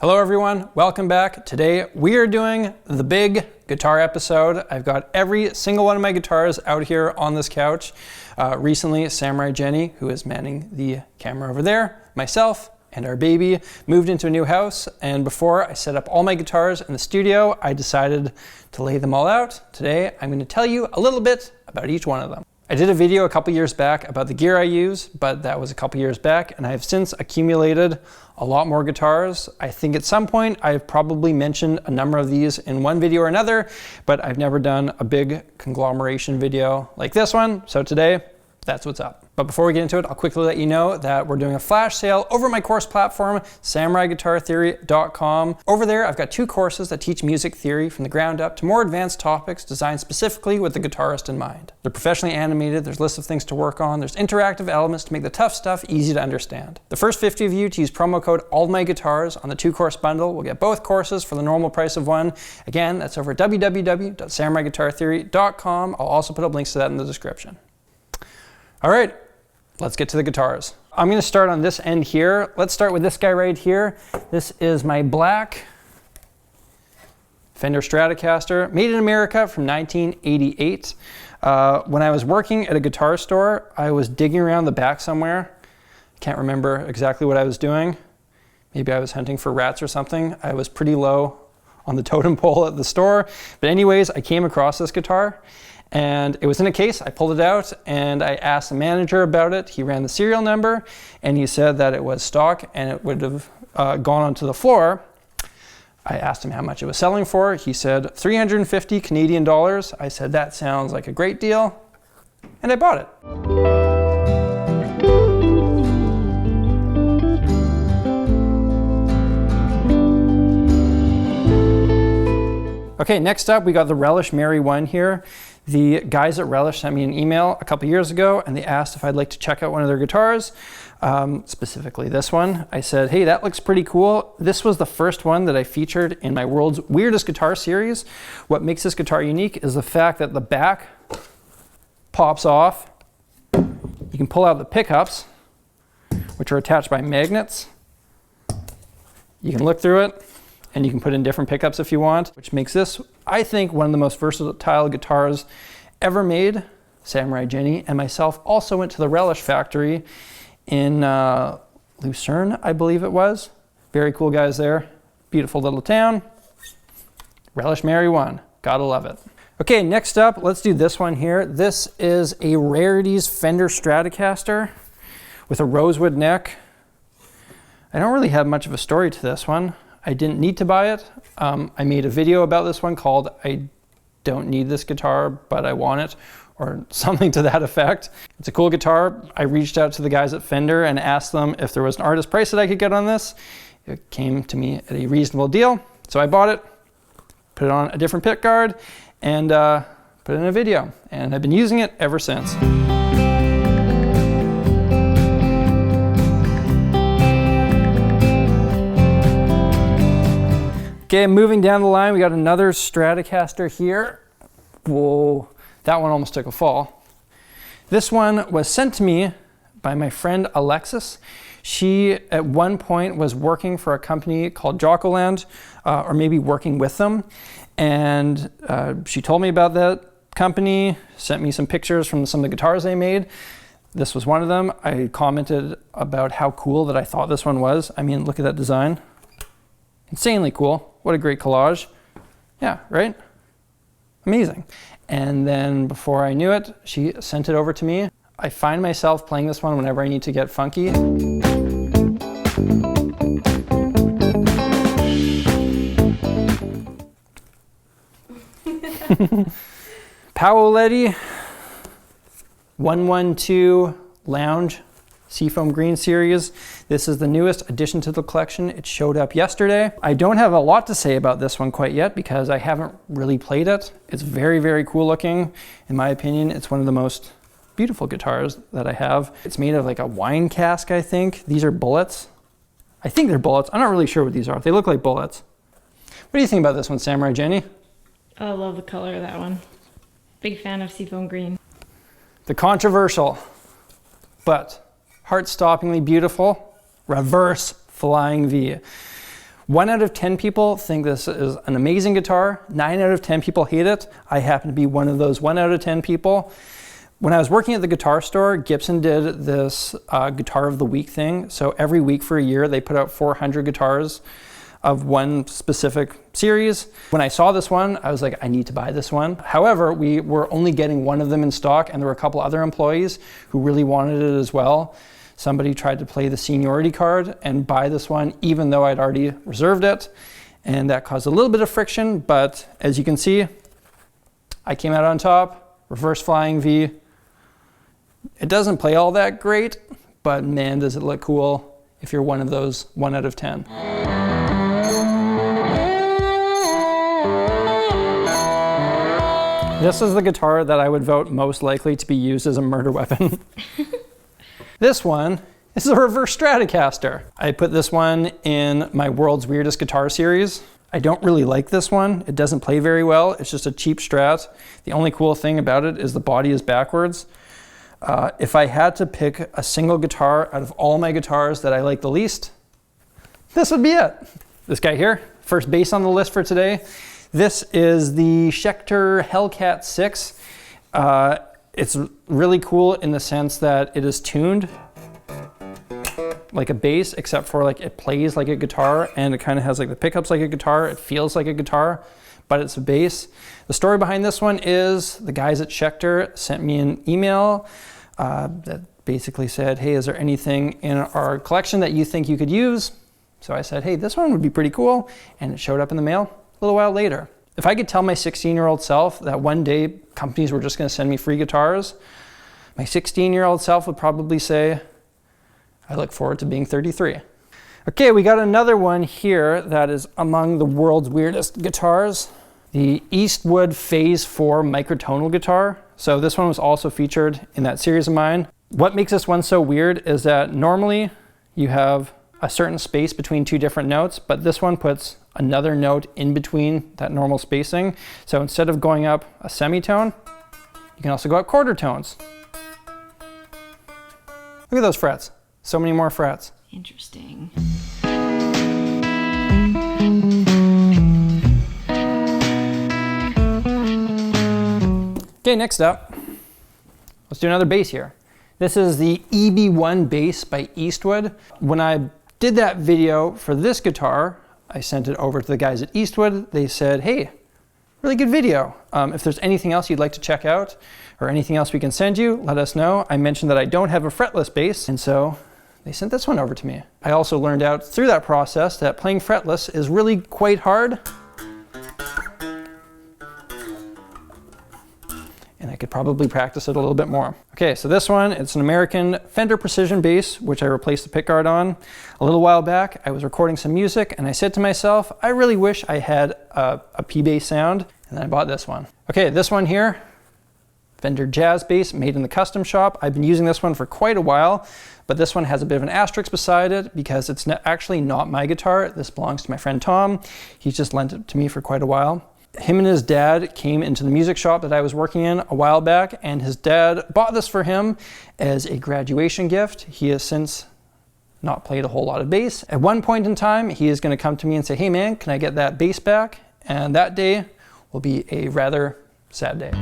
Hello everyone, welcome back. Today we are doing the big guitar episode. I've got every single one of my guitars out here on this couch. Recently, Samurai Jenny, who is manning the camera over there, myself, and our baby moved into a new house, and before I set up all my guitars in the studio, I decided to lay them all out. Today I'm going to tell you a little bit about each one of them. I did a video a couple years back about the gear I use, but that was a couple years back, and I have since accumulated a lot more guitars. I think at some point I've probably mentioned a number of these in one video or another, but I've never done a big conglomeration video like this one, so today that's what's up. But before we get into it, I'll quickly let you know that we're doing a flash sale over my course platform, samuraiguitartheory.com. Over there, I've got 2 courses that teach music theory from the ground up to more advanced topics designed specifically with the guitarist in mind. They're professionally animated, there's lists of things to work on, there's interactive elements to make the tough stuff easy to understand. The first 50 of you to use promo code ALLMyGuitars on the 2-course bundle will get both courses for the normal price of one. Again, that's over at www.samuraiguitartheory.com. I'll also put up links to that in the description. All right, let's get to the guitars. I'm going to start on this end here. Let's start with this guy right here. This is my black Fender Stratocaster, made in America from 1988. When I was working at a guitar store, I was digging around the back somewhere. Can't remember exactly what I was doing. Maybe I was hunting for rats or something. I was pretty low on the totem pole at the store. But anyways, I came across this guitar. And it was in a case. I pulled it out and I asked the manager about it. He ran the serial number and he said that it was stock and it would have gone onto the floor. I asked him how much it was selling for. He said 350 Canadian dollars. I said that sounds like a great deal, and I bought it. Okay, next up we got the Relish Mary 1 here. The guys at Relish sent me an email a couple years ago and they asked if I'd like to check out one of their guitars, specifically this one. I said, hey, that looks pretty cool. This was the first one that I featured in my World's Weirdest Guitar series. What makes this guitar unique is the fact that the back pops off. You can pull out the pickups, which are attached by magnets. You can look through it, and you can put in different pickups if you want, which makes this, I think, one of the most versatile guitars ever made. Samurai Jenny and myself also went to the Relish factory in Lucerne, I believe it was. Very cool guys there. Beautiful little town. Relish Mary 1, gotta love it. Okay, next up, let's do this one here. This is a Rarities Fender Stratocaster with a rosewood neck. I don't really have much of a story to this one. I didn't need to buy it. I made a video about this one called I Don't Need This Guitar, But I Want It, or something to that effect. It's a cool guitar. I reached out to the guys at Fender and asked them if there was an artist price that I could get on this. It came to me at a reasonable deal, so I bought it, put it on a different pick guard, and put it in a video. And I've been using it ever since. Okay, moving down the line, we got another Stratocaster here. Whoa, that one almost took a fall. This one was sent to me by my friend Alexis. She, at one point, was working for a company called JACOLAND, or maybe working with them. And she told me about that company, sent me some pictures from some of the guitars they made. This was one of them. I commented about how cool that I thought this one was. I mean, look at that design. Insanely cool. What a great collage. Yeah, right? Amazing. And then before I knew it, she sent it over to me. I find myself playing this one whenever I need to get funky. Paoletti 112 Lounge Seafoam Green series. This is the newest addition to the collection. It showed up yesterday. I don't have a lot to say about this one quite yet because I haven't really played it. It's very, very cool looking. In my opinion, it's one of the most beautiful guitars that I have. It's made of like a wine cask, I think. These are bullets. I think they're bullets. I'm not really sure what these are. They look like bullets. What do you think about this one, Samurai Jenny? Oh, I love the color of that one. Big fan of seafoam green. The controversial, but heart-stoppingly beautiful reverse flying V. 1 out of 10 people think this is an amazing guitar. 9 out of 10 people hate it. I happen to be one of those 1 out of 10 people. When I was working at the guitar store, Gibson did this Guitar of the Week thing. So every week for a year, they put out 400 guitars of one specific series. When I saw this one, I was like, I need to buy this one. However, we were only getting one of them in stock, and there were a couple other employees who really wanted it as well. Somebody tried to play the seniority card and buy this one, even though I'd already reserved it. And that caused a little bit of friction, but as you can see, I came out on top, reverse flying V. It doesn't play all that great, but man, does it look cool if you're one of those 1 out of 10. This is the guitar that I would vote most likely to be used as a murder weapon. This one is a reverse Stratocaster. I put this one in my World's Weirdest Guitar series. I don't really like this one. It doesn't play very well. It's just a cheap Strat. The only cool thing about it is the body is backwards. If I had to pick a single guitar out of all my guitars that I like the least, this would be it. This guy here, first bass on the list for today. This is the Schecter Hellcat 6. It's really cool in the sense that it is tuned like a bass, except for like it plays like a guitar, and it kind of has like the pickups like a guitar. It feels like a guitar, but it's a bass. The story behind this one is the guys at Schecter sent me an email that basically said, hey, is there anything in our collection that you think you could use? So I said, hey, this one would be pretty cool. And it showed up in the mail a little while later. If I could tell my 16-year-old self that one day companies were just going to send me free guitars, my 16-year-old self would probably say, I look forward to being 33. Okay, we got another one here that is among the world's weirdest guitars. The Eastwood Phase 4 microtonal guitar. So this one was also featured in that series of mine. What makes this one so weird is that normally you have a certain space between two different notes, but this one puts another note in between that normal spacing. So instead of going up a semitone, you can also go up quarter tones. Look at those frets. So many more frets. Interesting. Okay, next up, let's do another bass here. This is the EB1 bass by Eastwood. When I did that video for this guitar, I sent it over to the guys at Eastwood. They said, hey, really good video. If there's anything else you'd like to check out or anything else we can send you, let us know. I mentioned that I don't have a fretless bass, and so they sent this one over to me. I also learned out through that process that playing fretless is really quite hard. And I could probably practice it a little bit more. Okay, so this one, it's an American Fender Precision bass, which I replaced the pickguard on. A little while back, I was recording some music, and I said to myself, I really wish I had a P-bass sound, and then I bought this one. Okay, this one here, Fender Jazz bass, made in the custom shop. I've been using this one for quite a while, but this one has a bit of an asterisk beside it because it's actually not my guitar. This belongs to my friend Tom. He's just lent it to me for quite a while. Him and his dad came into the music shop that I was working in a while back, and his dad bought this for him as a graduation gift. He has since not played a whole lot of bass. At one point in time, he is going to come to me and say, hey man, can I get that bass back? And that day will be a rather sad day.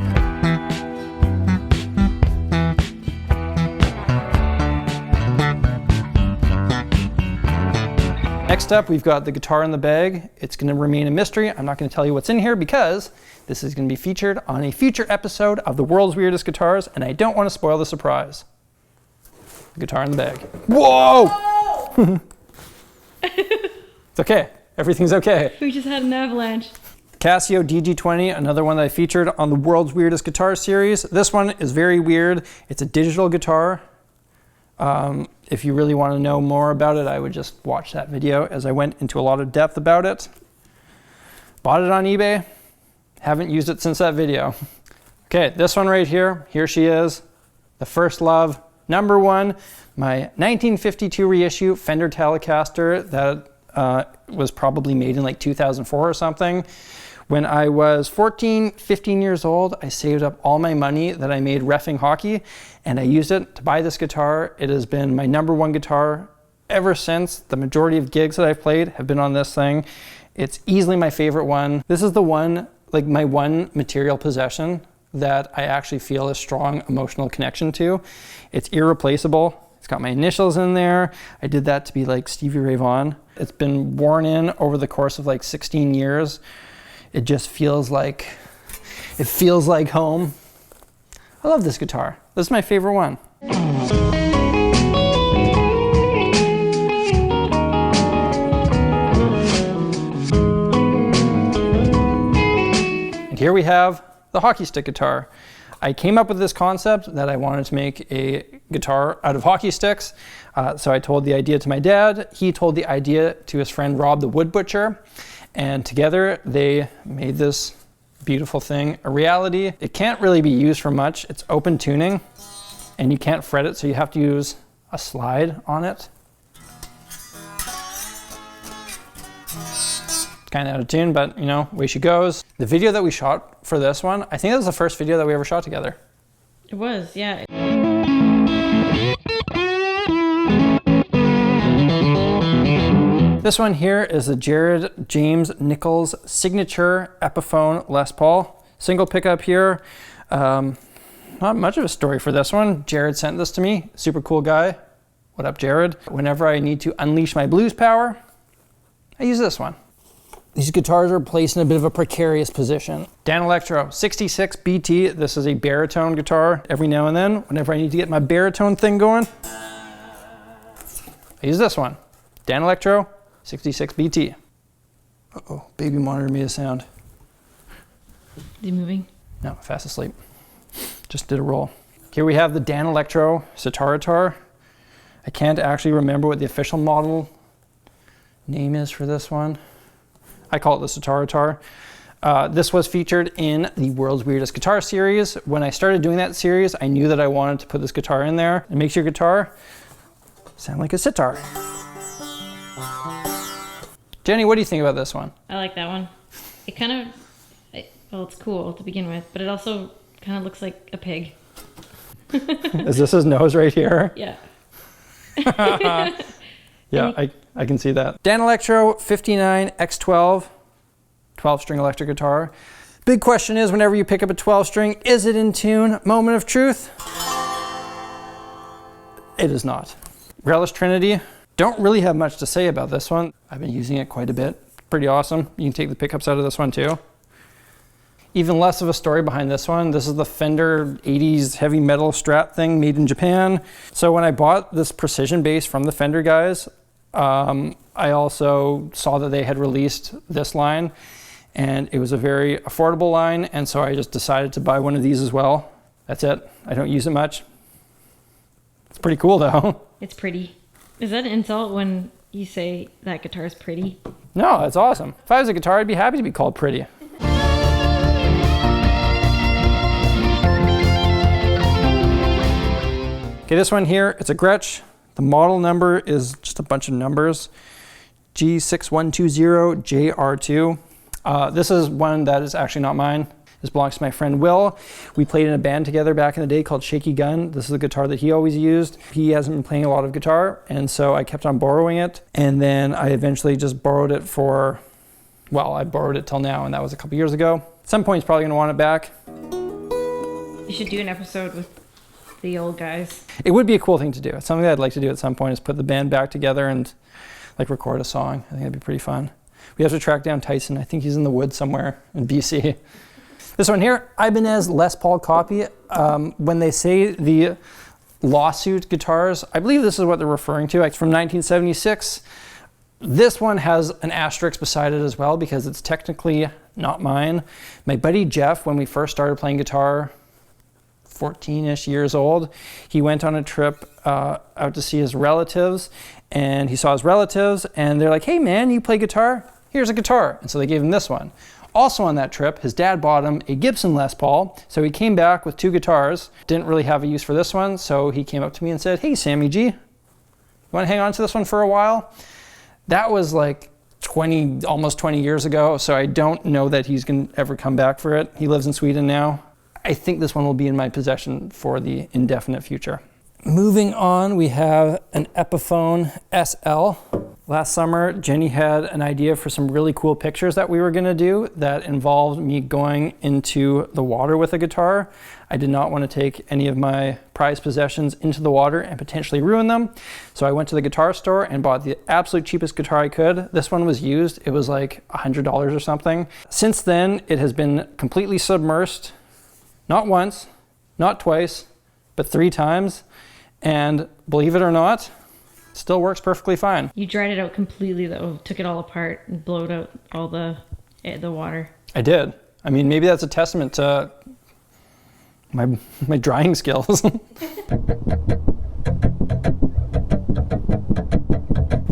Next up, we've got the guitar in the bag. It's going to remain a mystery. I'm not going to tell you what's in here because this is going to be featured on a future episode of the World's Weirdest Guitars, and I don't want to spoil the surprise. The guitar in the bag. Whoa! It's okay. Everything's okay. We just had an avalanche. Casio DG20, another one that I featured on the World's Weirdest Guitar series. This one is very weird. It's a digital guitar. If you really want to know more about it, I would just watch that video as I went into a lot of depth about it. Bought it on eBay. Haven't used it since that video. Okay, this one right here. Here she is. The First Love, #1. My 1952 reissue Fender Telecaster that was probably made in like 2004 or something. When I was 14, 15 years old, I saved up all my money that I made reffing hockey, and I used it to buy this guitar. It has been my #1 guitar ever since. The majority of gigs that I've played have been on this thing. It's easily my favorite one. This is the one, like my one material possession that I actually feel a strong emotional connection to. It's irreplaceable. It's got my initials in there. I did that to be like Stevie Ray Vaughan. It's been worn in over the course of like 16 years. It just feels like, it feels like home. I love this guitar. This is my favorite one. And here we have the hockey stick guitar. I came up with this concept that I wanted to make a guitar out of hockey sticks. So I told the idea to my dad. He told the idea to his friend Rob the wood butcher. And together they made this beautiful thing a reality. It can't really be used for much. It's open tuning and you can't fret it, so you have to use a slide on it. Kind of out of tune, but you know, away she goes. The video that we shot for this one, I think that was the first video that we ever shot together. It was, yeah. This one here is the Jared James Nichols signature Epiphone Les Paul. Single pickup here. Not much of a story for this one. Jared sent this to me. Super cool guy. What up, Jared? Whenever I need to unleash my blues power, I use this one. These guitars are placed in a bit of a precarious position. DANELECTRO 66 BT. This is a baritone guitar. Every now and then, whenever I need to get my baritone thing going, I use this one. DANELECTRO 66 BT. Uh-oh, baby monitor made a sound. Is he moving? No, fast asleep. Just did a roll. Here we have the DANELECTRO Stratocaster. I can't actually remember what the official model name is for this one. I call it the Stratocaster. This was featured in the World's Weirdest Guitar series. When I started doing that series, I knew that I wanted to put this guitar in there. It makes your guitar sound like a sitar. Jenny, what do you think about this one? I like that one. It kind of, well, it's cool to begin with, but it also kind of looks like a pig. Is this his nose right here? Yeah. Yeah, I can see that. DANELECTRO 59 X12, 12-string electric guitar. Big question is, whenever you pick up a 12-string, is it in tune? Moment of truth. It is not. RELISH Trinity. Don't really have much to say about this one. I've been using it quite a bit. Pretty awesome. You can take the pickups out of this one too. Even less of a story behind this one. This is the Fender 80s heavy metal Strat thing made in Japan. So when I bought this precision bass from the Fender guys, I also saw that they had released this line, and it was a very affordable line, and so I just decided to buy one of these as well. That's it. I don't use it much. It's pretty cool though. It's pretty. Is that an insult when you say that guitar is pretty? No, that's awesome. If I was a guitar, I'd be happy to be called pretty. Okay, this one here, it's a GRETSCH. The model number is just a bunch of numbers. G6120JR2. This is one that is actually not mine. This belongs to my friend Will. We played in a band together back in the day called Shaky Gun. This is the guitar that he always used. He hasn't been playing a lot of guitar, and so I kept on borrowing it. And then I eventually just borrowed it for, well, I borrowed it till now, and that was a couple years ago. At some point, he's probably gonna want it back. You should do an episode with the old guys. It would be a cool thing to do. It's something that I'd like to do at some point, is put the band back together and like record a song. I think that'd be pretty fun. We have to track down Tyson. I think he's in the woods somewhere in BC. This one here, Ibanez Les Paul copy. When they say the lawsuit guitars, I believe this is what they're referring to. It's from 1976. This one has an asterisk beside it as well because it's technically not mine. My buddy Jeff, when we first started playing guitar, 14-ish years old, he went on a trip out to see his relatives, and he saw his relatives, and they're like, hey man, you play guitar? Here's a guitar. And so they gave him this one. Also on that trip, his dad bought him a Gibson Les Paul, so he came back with 2 guitars. Didn't really have a use for this one, so he came up to me and said, hey Sammy G, you want to hang on to this one for a while? That was like almost 20 years ago, so I don't know that he's gonna ever come back for it. He lives in Sweden now. I think this one will be in my possession for the indefinite future. Moving on, we have an EPIPHONE SL. Last summer, Jenny had an idea for some really cool pictures that we were gonna do that involved me going into the water with a guitar. I did not want to take any of my prized possessions into the water and potentially ruin them. So I went to the guitar store and bought the absolute cheapest guitar I could. This one was used. It was like $100 or something. Since then, it has been completely submersed, not once, not twice, but 3 times. And believe it or not, still works perfectly fine. You dried it out completely though, took it all apart and blowed out all the water. I did. I mean, maybe that's a testament to my drying skills.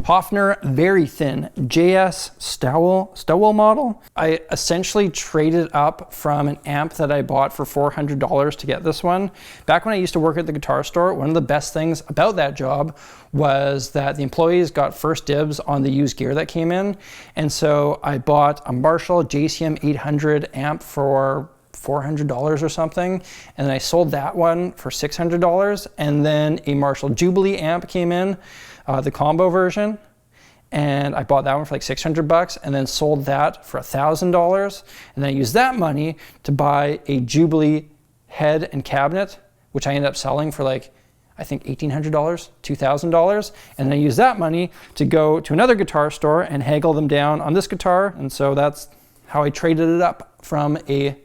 Hofner Verythin JS Stowell model. I essentially traded up from an amp that I bought for $400 to get this one. Back when I used to work at the guitar store, one of the best things about that job was that the employees got first dibs on the used gear that came in. And so I bought a Marshall JCM 800 amp for $400 or something, and then I sold that one for $600, and then a Marshall Jubilee amp came in, the combo version, and I bought that one for like $600 and then sold that for $1,000, and then I used that money to buy a Jubilee head and cabinet, which I ended up selling for like, I think $1,800, $2,000, and then I used that money to go to another guitar store and haggle them down on this guitar, and so that's how I traded it up from a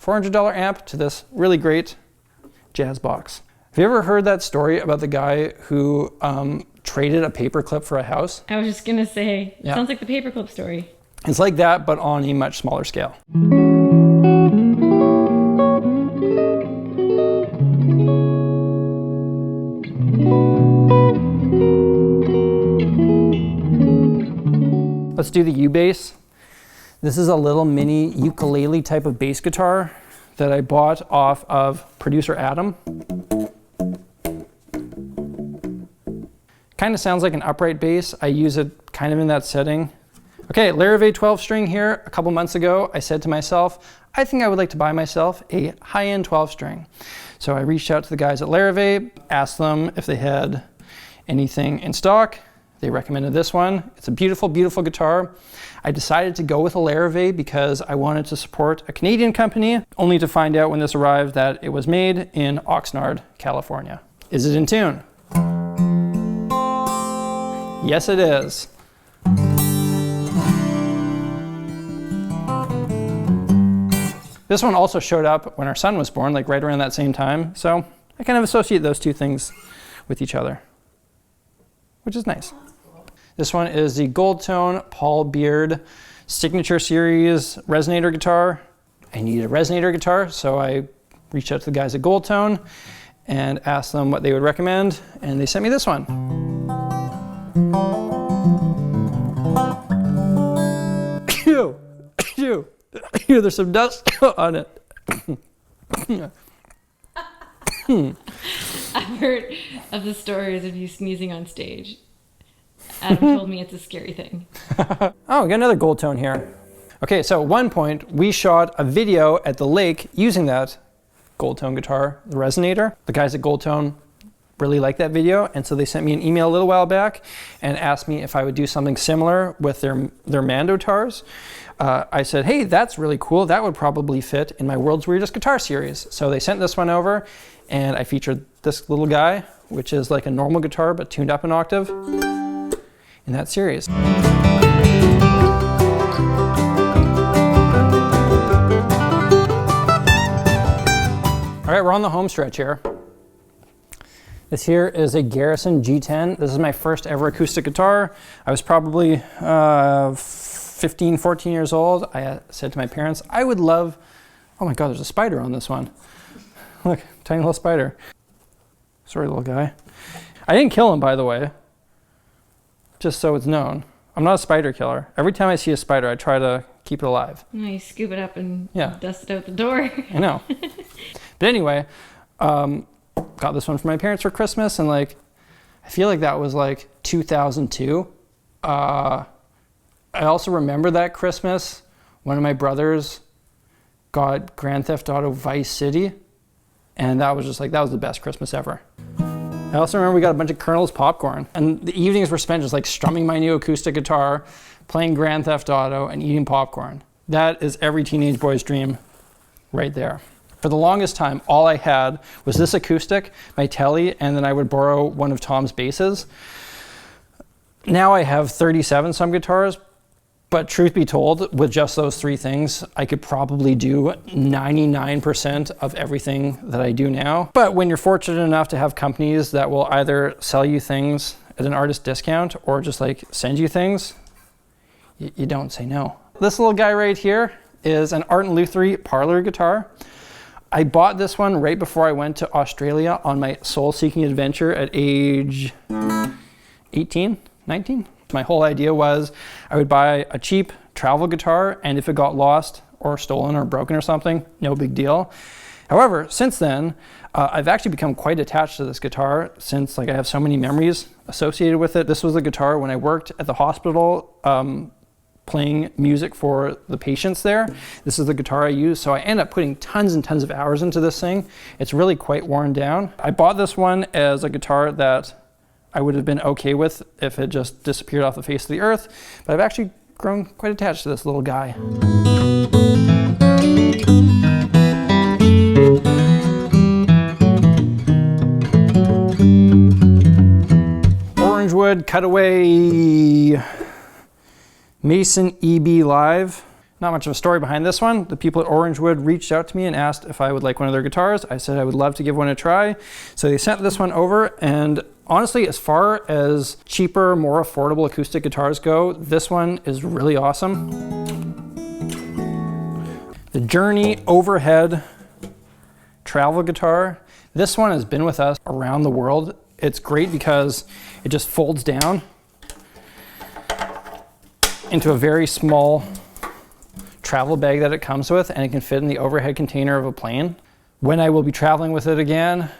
$400 amp to this really great jazz box. Have you ever heard that story about the guy who traded a paperclip for a house? I was just gonna say, Yeah. Sounds like the paperclip story. It's like that, but on a much smaller scale. Let's do the U-bass. This is a little mini ukulele type of bass guitar that I bought off of producer Adam. Kind of sounds like an upright bass. I use it kind of in that setting. Okay, Larrivee 12 string here. A couple months ago, I said to myself, I think I would like to buy myself a high-end 12 string. So I reached out to the guys at Larrivee, asked them if they had anything in stock. They recommended this one. It's a beautiful, beautiful guitar. I decided to go with a Larrivee because I wanted to support a Canadian company, only to find out when this arrived that it was made in Oxnard, California. Is it in tune? Yes, it is. This one also showed up when our son was born, like right around that same time. So I kind of associate those two things with each other, which is nice. This one is the Gold Tone Paul Beard Signature Series resonator guitar. I needed a resonator guitar, so I reached out to the guys at Gold Tone and asked them what they would recommend, and they sent me this one. There's some dust on it. I've heard of the stories of you sneezing on stage. Adam told me it's a scary thing. Oh, we got another Gold Tone here. Okay, so at one point we shot a video at the lake using that Gold Tone guitar, the resonator. The guys at Gold Tone really liked that video, and so they sent me an email a little while back and asked me if I would do something similar with their Mandogitars. I said, hey, that's really cool. That would probably fit in my World's Weirdest Guitar series. So they sent this one over, and I featured this little guy, which is like a normal guitar but tuned up an octave in that series. All right, we're on the home stretch here. This here is a Garrison G10. This is my first ever acoustic guitar. I was probably 15, 14 years old. I said to my parents, I would love, oh my God, there's a spider on this one. Look, tiny little spider. Sorry, little guy. I didn't kill him, by the way, just so it's known. I'm not a spider killer. Every time I see a spider, I try to keep it alive. You scoop it up and Yeah. dust it out the door. I know. But anyway, got this one for my parents for Christmas, and like, I feel like that was like 2002. I also remember that Christmas, one of my brothers got Grand Theft Auto Vice City, and that was just like, that was the best Christmas ever. I also remember we got a bunch of Colonel's popcorn, and the evenings were spent just like strumming my new acoustic guitar, playing Grand Theft Auto, and eating popcorn. That is every teenage boy's dream right there. For the longest time, all I had was this acoustic, my telly, and then I would borrow one of Tom's basses. Now I have 37 some guitars, but truth be told, with just those three things, I could probably do 99% of everything that I do now. But when you're fortunate enough to have companies that will either sell you things at an artist discount or just like send you things, you don't say no. This little guy right here is an Art & Lutherie Parlour guitar. I bought this one right before I went to Australia on my soul-seeking adventure at age 18, 19. My whole idea was I would buy a cheap travel guitar, and if it got lost or stolen or broken or something, no big deal. However, since then, I've actually become quite attached to this guitar since I have so many memories associated with it. This was the guitar when I worked at the hospital playing music for the patients there. This is the guitar I use, so I end up putting tons and tons of hours into this thing. It's really quite worn down. I bought this one as a guitar that I would have been okay with if it just disappeared off the face of the earth, but I've actually grown quite attached to this little guy. Orangewood Cutaway Mason EB Live. Not much of a story behind this one. The people at Orangewood reached out to me and asked if I would like one of their guitars. I said I would love to give one a try. So they sent this one over, and honestly, as far as cheaper, more affordable acoustic guitars go, this one is really awesome. The Journey Overhead travel guitar. This one has been with us around the world. It's great because it just folds down into a very small travel bag that it comes with, and it can fit in the overhead container of a plane. When I will be traveling with it again,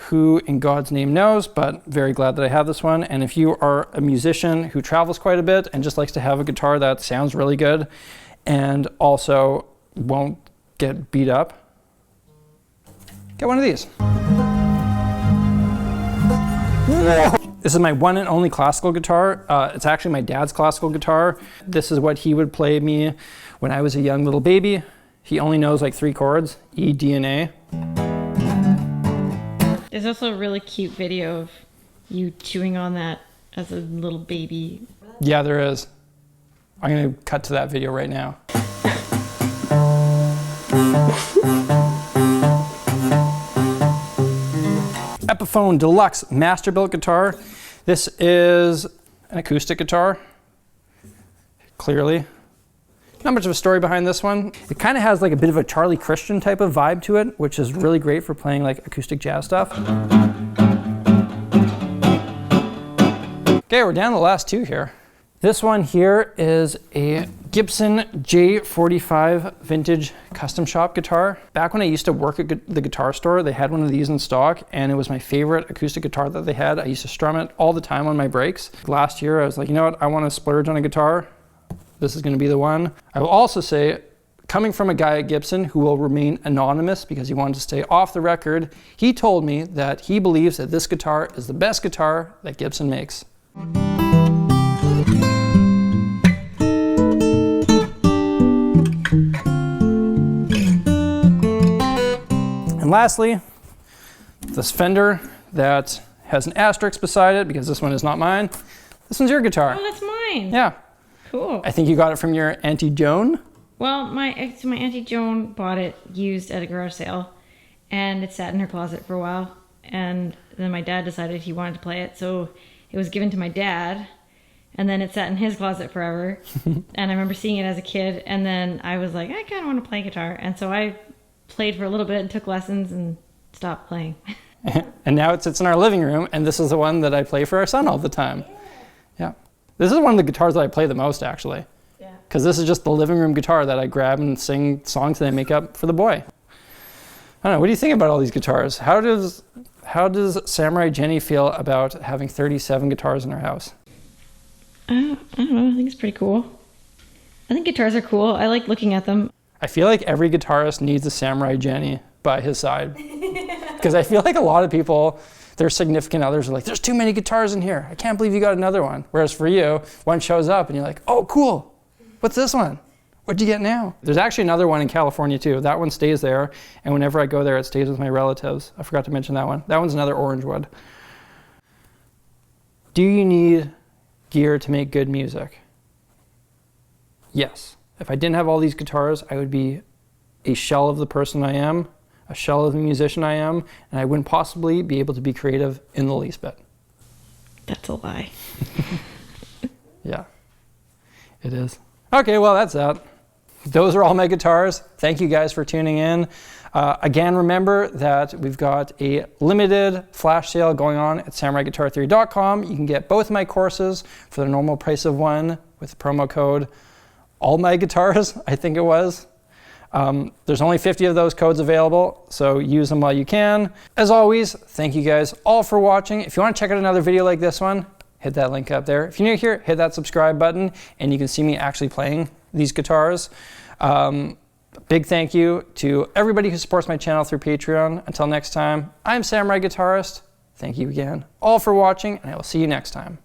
who in God's name knows, but very glad that I have this one. And if you are a musician who travels quite a bit and just likes to have a guitar that sounds really good and also won't get beat up, get one of these. This is my one and only classical guitar. It's actually my dad's classical guitar. This is what he would play me when I was a young little baby. He only knows like 3 chords, E, D, and A. There's also a really cute video of you chewing on that as a little baby. Yeah, there is. I'm gonna cut to that video right now. EPIPHONE Deluxe Masterbilt guitar. This is an acoustic guitar, clearly. Not much of a story behind this one. It kind of has like a bit of a Charlie Christian type of vibe to it, which is really great for playing like acoustic jazz stuff. Okay, we're down to the last 2 here. This one here is a Gibson J45 vintage custom shop guitar. Back when I used to work at the guitar store, they had one of these in stock, and it was my favorite acoustic guitar that they had. I used to strum it all the time on my breaks. Last year, I was like, you know what? I want to splurge on a guitar. This is going to be the one. I will also say, coming from a guy at Gibson who will remain anonymous because he wanted to stay off the record, he told me that he believes that this guitar is the best guitar that Gibson makes. And lastly, this Fender that has an asterisk beside it because this one is not mine. This one's your guitar. Oh, that's mine. Yeah. Cool. I think you got it from your Auntie Joan. Well, my Auntie Joan bought it used at a garage sale, and it sat in her closet for a while. And then my dad decided he wanted to play it, so it was given to my dad, and then it sat in his closet forever. And I remember seeing it as a kid, and then I was like, I kind of want to play guitar, and so I played for a little bit and took lessons and stopped playing. And now it sits in our living room, and this is the one that I play for our son all the time. Yeah. This is one of the guitars that I play the most, actually. Yeah. Because this is just the living room guitar that I grab and sing songs that I make up for the boy. I don't know, what do you think about all these guitars? How does Samurai Jenny feel about having 37 guitars in her house? I don't know, I think it's pretty cool. I think guitars are cool. I like looking at them. I feel like every guitarist needs a Samurai Jenny by his side. Because I feel like a lot of people, their significant others are like, there's too many guitars in here. I can't believe you got another one. Whereas for you, one shows up and you're like, oh, cool. What's this one? What'd you get now? There's actually another one in California too. That one stays there. And whenever I go there, it stays with my relatives. I forgot to mention that one. That one's another orange wood. Do you need gear to make good music? Yes. If I didn't have all these guitars, I would be a shell of the person I am, a shell of the musician I am, and I wouldn't possibly be able to be creative in the least bit. That's a lie. Yeah, it is. Okay, well, that's that. Those are all my guitars. Thank you guys for tuning in. Again, remember that we've got a limited flash sale going on at samuraiguitartheory.com. You can get both my courses for the normal price of one with the promo code all my guitars, I think it was. There's only 50 of those codes available, so use them while you can. As always, thank you guys all for watching. If you want to check out another video like this one, hit that link up there. If you're new here, hit that subscribe button, and you can see me actually playing these guitars. Big thank you to everybody who supports my channel through Patreon. Until next time, I'm Samurai Guitarist. Thank you again all for watching, and I will see you next time.